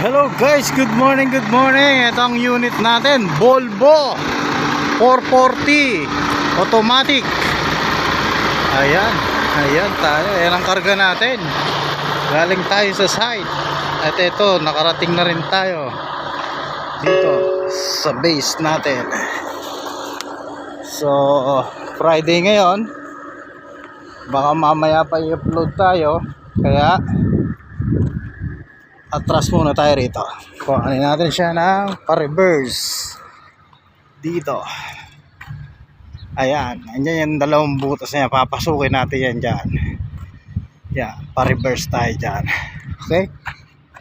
Hello guys, good morning, good morning. Ito ang unit natin, Volvo 440 automatic. Ayan tayo. Ayan ang karga natin. Galing tayo sa site. At ito, nakarating na rin tayo dito sa base natin. So, Friday ngayon. Baka mamaya pa i-upload tayo. Kaya atras muna tayo rito. Kuhanin natin siya ng pa-reverse dito. Ayan, andyan yung dalawang butas niya. Papasukin natin yan dyan. Yan, pa-reverse tayo dyan. Okay,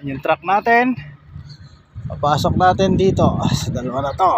yung truck natin, papasok natin dito sa dalawa na to.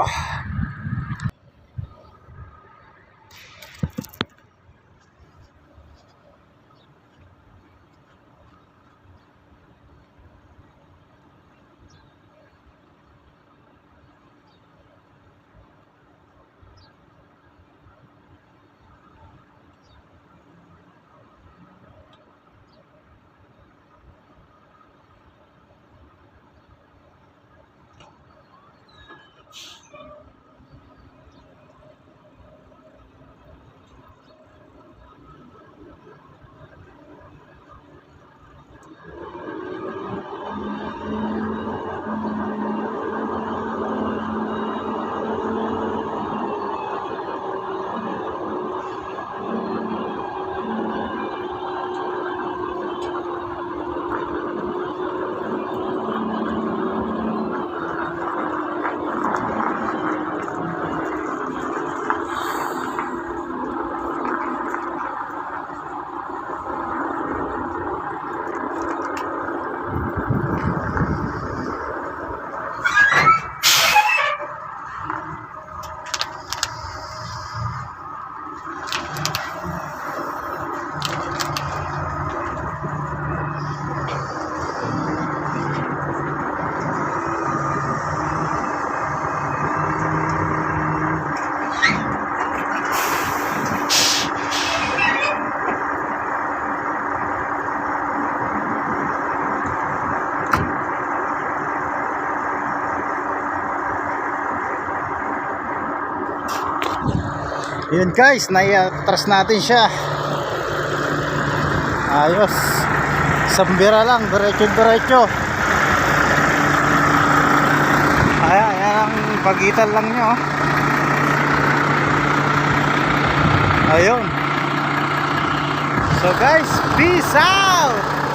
Yun guys, naiatras natin siya. Ayos. Sambira lang, diretso. Ayan ang pagitan lang nyo. Ayun. So guys, peace out.